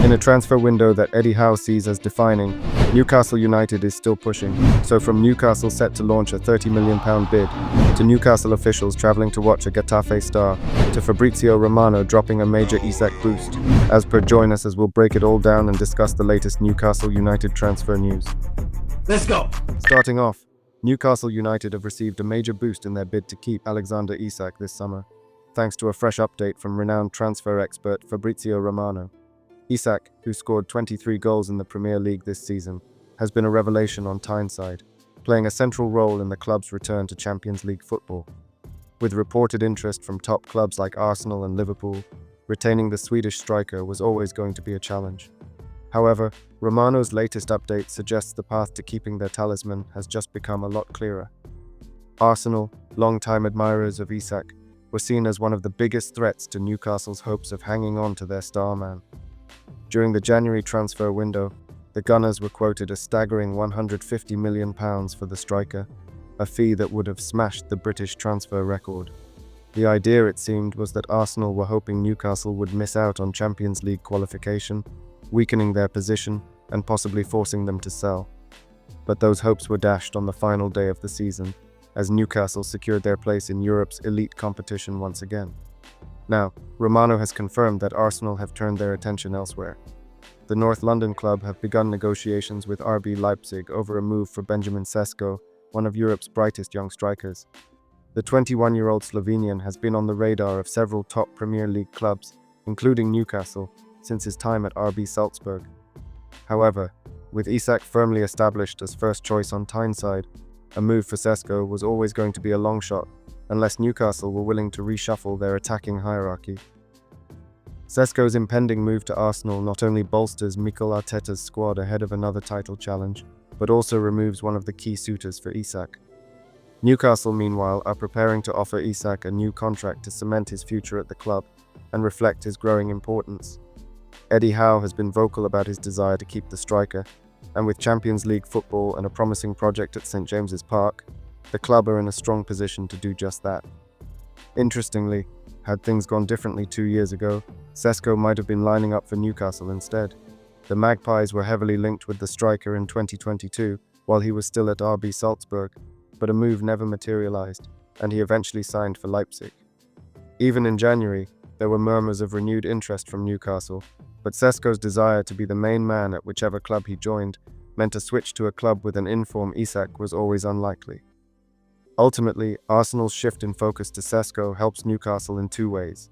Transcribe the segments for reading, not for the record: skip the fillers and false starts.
In a transfer window that Eddie Howe sees as defining, Newcastle United is still pushing. So from Newcastle set to launch a £30 million bid, to Newcastle officials travelling to watch a Getafe star, to Fabrizio Romano dropping a major Isak boost. As per, join us as we'll break it all down and discuss the latest Newcastle United transfer news. Let's go! Starting off, Newcastle United have received a major boost in their bid to keep Alexander Isak this summer, thanks to a fresh update from renowned transfer expert Fabrizio Romano. Isak, who scored 23 goals in the Premier League this season, has been a revelation on Tyneside, playing a central role in the club's return to Champions League football. With reported interest from top clubs like Arsenal and Liverpool, retaining the Swedish striker was always going to be a challenge. However, Romano's latest update suggests the path to keeping their talisman has just become a lot clearer. Arsenal, long-time admirers of Isak, were seen as one of the biggest threats to Newcastle's hopes of hanging on to their star man. During the January transfer window, the Gunners were quoted a staggering £150 million for the striker, a fee that would have smashed the British transfer record. The idea, it seemed, was that Arsenal were hoping Newcastle would miss out on Champions League qualification, weakening their position and possibly forcing them to sell. But those hopes were dashed on the final day of the season, as Newcastle secured their place in Europe's elite competition once again. Now, Romano has confirmed that Arsenal have turned their attention elsewhere. The North London club have begun negotiations with RB Leipzig over a move for Benjamin Sesko, one of Europe's brightest young strikers. The 21-year-old Slovenian has been on the radar of several top Premier League clubs, including Newcastle, since his time at RB Salzburg. However, with Isak firmly established as first choice on Tyneside, a move for Sesko was always going to be a long shot, unless Newcastle were willing to reshuffle their attacking hierarchy. Sesko's impending move to Arsenal not only bolsters Mikel Arteta's squad ahead of another title challenge, but also removes one of the key suitors for Isak. Newcastle, meanwhile, are preparing to offer Isak a new contract to cement his future at the club and reflect his growing importance. Eddie Howe has been vocal about his desire to keep the striker, and with Champions League football and a promising project at St James's Park, the club are in a strong position to do just that. Interestingly, had things gone differently 2 years ago, Sesko might have been lining up for Newcastle instead. The Magpies were heavily linked with the striker in 2022 while he was still at RB Salzburg, but a move never materialized, and he eventually signed for Leipzig. Even in January, there were murmurs of renewed interest from Newcastle, but Sesko's desire to be the main man at whichever club he joined meant a switch to a club with an in-form Isak was always unlikely. Ultimately, Arsenal's shift in focus to Sesko helps Newcastle in two ways.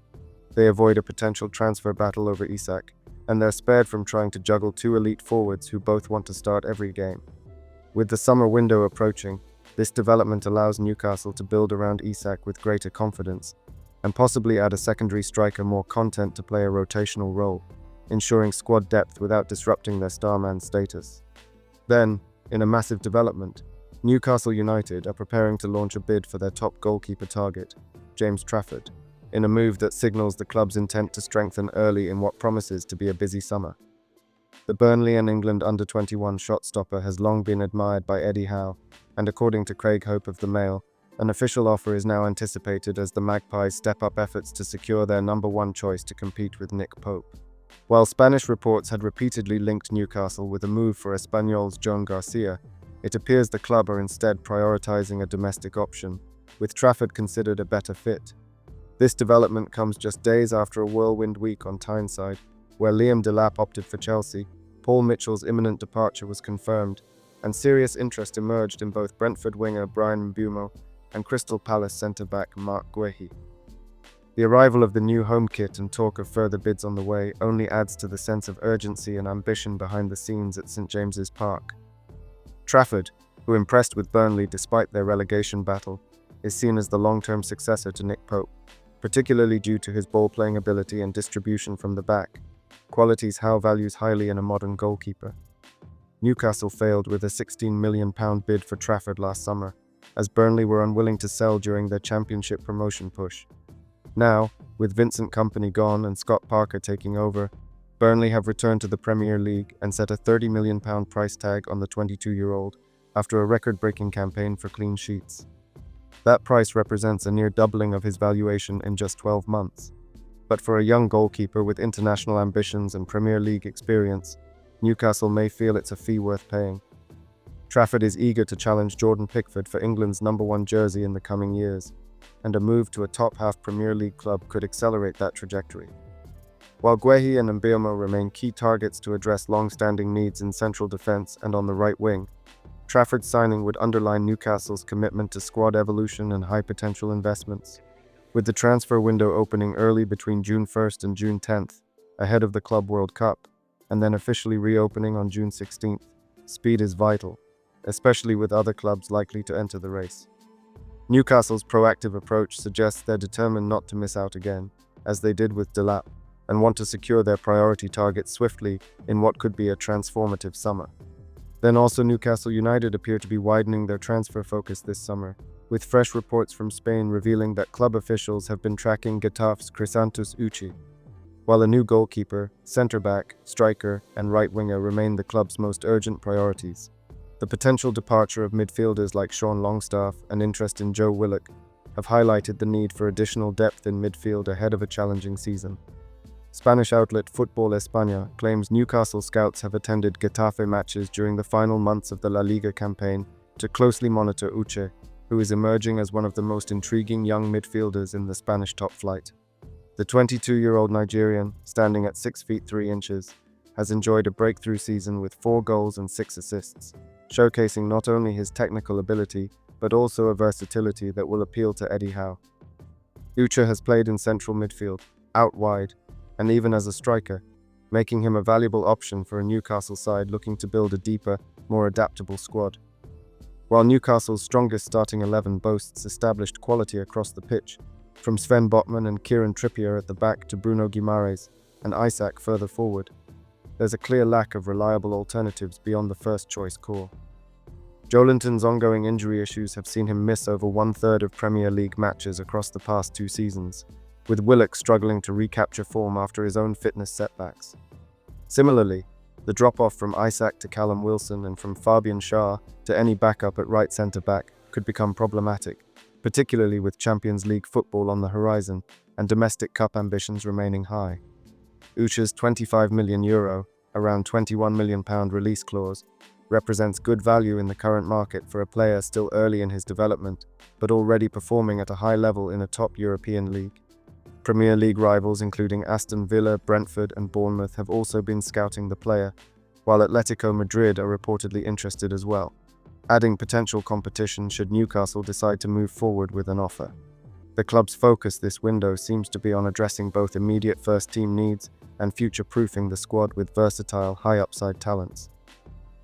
They avoid a potential transfer battle over Isak, and they're spared from trying to juggle two elite forwards who both want to start every game. With the summer window approaching, this development allows Newcastle to build around Isak with greater confidence, and possibly add a secondary striker more content to play a rotational role, ensuring squad depth without disrupting their starman status. Then, in a massive development, Newcastle United are preparing to launch a bid for their top goalkeeper target, James Trafford, in a move that signals the club's intent to strengthen early in what promises to be a busy summer. The Burnley and England under-21 shot-stopper has long been admired by Eddie Howe, and according to Craig Hope of the Mail, an official offer is now anticipated as the Magpies step up efforts to secure their number one choice to compete with Nick Pope. While Spanish reports had repeatedly linked Newcastle with a move for Espanyol's Joan Garcia, it appears the club are instead prioritizing a domestic option, with Trafford considered a better fit. This development comes just days after a whirlwind week on Tyneside, where Liam Delap opted for Chelsea, Paul Mitchell's imminent departure was confirmed, and serious interest emerged in both Brentford winger Bryan Mbeumo and Crystal Palace centre-back Marc Guehi. The arrival of the new home kit and talk of further bids on the way only adds to the sense of urgency and ambition behind the scenes at St James's Park. Trafford, who impressed with Burnley despite their relegation battle, is seen as the long-term successor to Nick Pope, particularly due to his ball-playing ability and distribution from the back, qualities Howe values highly in a modern goalkeeper. Newcastle failed with a £16 million bid for Trafford last summer, as Burnley were unwilling to sell during their championship promotion push. Now, with Vincent Kompany gone and Scott Parker taking over, Burnley have returned to the Premier League and set a £30 million price tag on the 22-year-old after a record-breaking campaign for clean sheets. That price represents a near doubling of his valuation in just 12 months. But for a young goalkeeper with international ambitions and Premier League experience, Newcastle may feel it's a fee worth paying. Trafford is eager to challenge Jordan Pickford for England's #1 jersey in the coming years, and a move to a top-half Premier League club could accelerate that trajectory. While Guehi and Mbeumo remain key targets to address long-standing needs in central defence and on the right wing, Trafford's signing would underline Newcastle's commitment to squad evolution and high-potential investments. With the transfer window opening early between June 1st and June 10th, ahead of the Club World Cup, and then officially reopening on June 16th, speed is vital, especially with other clubs likely to enter the race. Newcastle's proactive approach suggests they're determined not to miss out again, as they did with Delap, and want to secure their priority targets swiftly in what could be a transformative summer. Then also Newcastle United appear to be widening their transfer focus this summer, with fresh reports from Spain revealing that club officials have been tracking Getafe's Crisantus Uchi. While a new goalkeeper, centre-back, striker, and right-winger remain the club's most urgent priorities, the potential departure of midfielders like Sean Longstaff and interest in Joe Willock have highlighted the need for additional depth in midfield ahead of a challenging season. Spanish outlet Football España claims Newcastle scouts have attended Getafe matches during the final months of the La Liga campaign to closely monitor Uche, who is emerging as one of the most intriguing young midfielders in the Spanish top flight. The 22-year-old Nigerian, standing at 6 feet 3 inches, has enjoyed a breakthrough season with 4 goals and 6 assists, showcasing not only his technical ability, but also a versatility that will appeal to Eddie Howe. Uche has played in central midfield, out wide, and even as a striker, making him a valuable option for a Newcastle side looking to build a deeper, more adaptable squad. While Newcastle's strongest starting 11 boasts established quality across the pitch, from Sven Botman and Kieran Trippier at the back to Bruno Guimaraes and Isak further forward, there's a clear lack of reliable alternatives beyond the first-choice core. Joelinton's ongoing injury issues have seen him miss over 1/3 of Premier League matches across the past 2 seasons, with Willock struggling to recapture form after his own fitness setbacks. Similarly, the drop-off from Isak to Callum Wilson and from Fabian Schär to any backup at right centre-back could become problematic, particularly with Champions League football on the horizon and domestic cup ambitions remaining high. Uche's €25 million, around £21 million release clause, represents good value in the current market for a player still early in his development, but already performing at a high level in a top European league. Premier League rivals including Aston Villa, Brentford and Bournemouth have also been scouting the player, while Atletico Madrid are reportedly interested as well, adding potential competition should Newcastle decide to move forward with an offer. The club's focus this window seems to be on addressing both immediate first-team needs and future-proofing the squad with versatile, high-upside talents.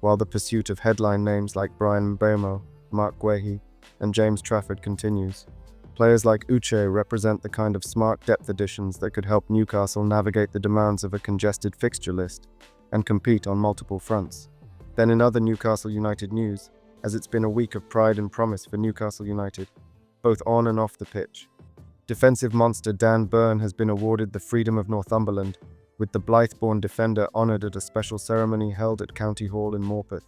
While the pursuit of headline names like Bryan Mbeumo, Marc Guehi and James Trafford continues, players like Uche represent the kind of smart depth additions that could help Newcastle navigate the demands of a congested fixture list and compete on multiple fronts. Then in other Newcastle United news, as it's been a week of pride and promise for Newcastle United, both on and off the pitch. Defensive monster Dan Burn has been awarded the Freedom of Northumberland, with the Blythe-born defender honoured at a special ceremony held at County Hall in Morpeth.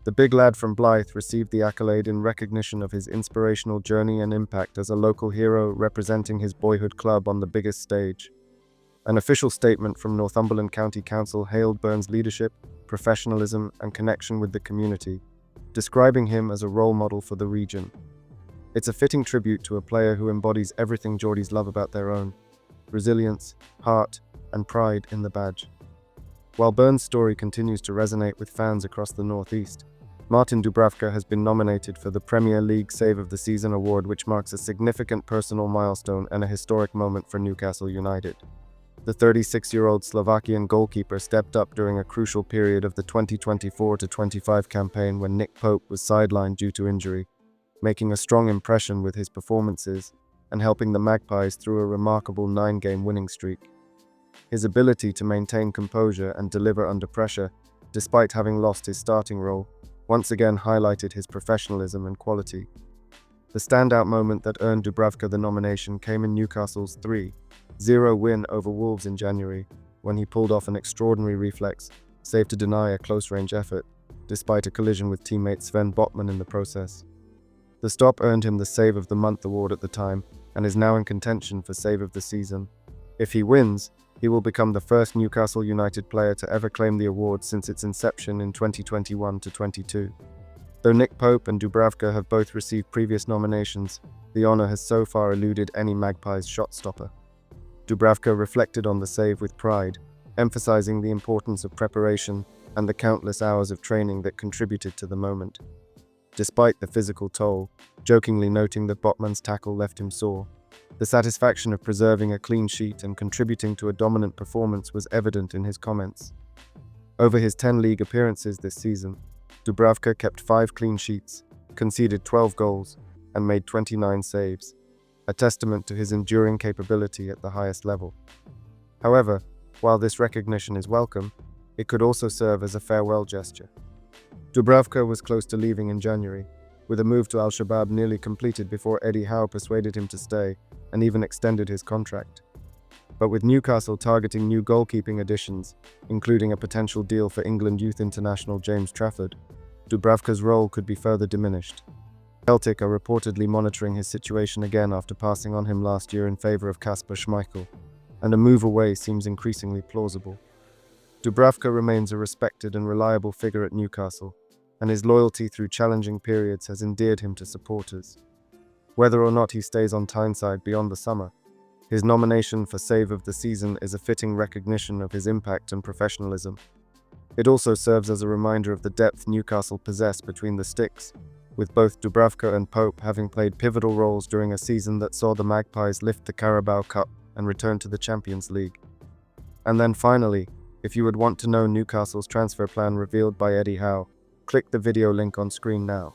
The big lad from Blythe received the accolade in recognition of his inspirational journey and impact as a local hero representing his boyhood club on the biggest stage. An official statement from Northumberland County Council hailed Byrne's leadership, professionalism and connection with the community, describing him as a role model for the region. It's a fitting tribute to a player who embodies everything Geordies love about their own: resilience, heart and pride in the badge. While Byrne's story continues to resonate with fans across the Northeast, Martin Dubravka has been nominated for the Premier League Save of the Season award, which marks a significant personal milestone and a historic moment for Newcastle United. The 36-year-old Slovakian goalkeeper stepped up during a crucial period of the 2024-25 campaign when Nick Pope was sidelined due to injury, making a strong impression with his performances and helping the Magpies through a remarkable 9-game winning streak. His ability to maintain composure and deliver under pressure, despite having lost his starting role, once again highlighted his professionalism and quality. The standout moment that earned Dubravka the nomination came in Newcastle's 3-0 win over Wolves in January, when he pulled off an extraordinary reflex, save to deny a close-range effort, despite a collision with teammate Sven Botman in the process. The stop earned him the Save of the Month award at the time, and is now in contention for Save of the Season. If he wins, he will become the first Newcastle United player to ever claim the award since its inception in 2021-22. Though Nick Pope and Dubravka have both received previous nominations, the honour has so far eluded any Magpies shot stopper. Dubravka reflected on the save with pride, emphasizing the importance of preparation and the countless hours of training that contributed to the moment. Despite the physical toll, jokingly noting that Botman's tackle left him sore, the satisfaction of preserving a clean sheet and contributing to a dominant performance was evident in his comments. Over his 10 league appearances this season, Dubravka kept 5 clean sheets, conceded 12 goals, and made 29 saves, a testament to his enduring capability at the highest level. However, while this recognition is welcome, it could also serve as a farewell gesture. Dubravka was close to leaving in January, with a move to Al-Shabaab nearly completed before Eddie Howe persuaded him to stay and even extended his contract. But with Newcastle targeting new goalkeeping additions, including a potential deal for England youth international James Trafford, Dubravka's role could be further diminished. Celtic are reportedly monitoring his situation again after passing on him last year in favour of Kasper Schmeichel, and a move away seems increasingly plausible. Dubravka remains a respected and reliable figure at Newcastle, and his loyalty through challenging periods has endeared him to supporters. Whether or not he stays on Tyneside beyond the summer, his nomination for Save of the Season is a fitting recognition of his impact and professionalism. It also serves as a reminder of the depth Newcastle possess between the sticks, with both Dubravka and Pope having played pivotal roles during a season that saw the Magpies lift the Carabao Cup and return to the Champions League. And then finally, if you would want to know Newcastle's transfer plan revealed by Eddie Howe, click the video link on screen now.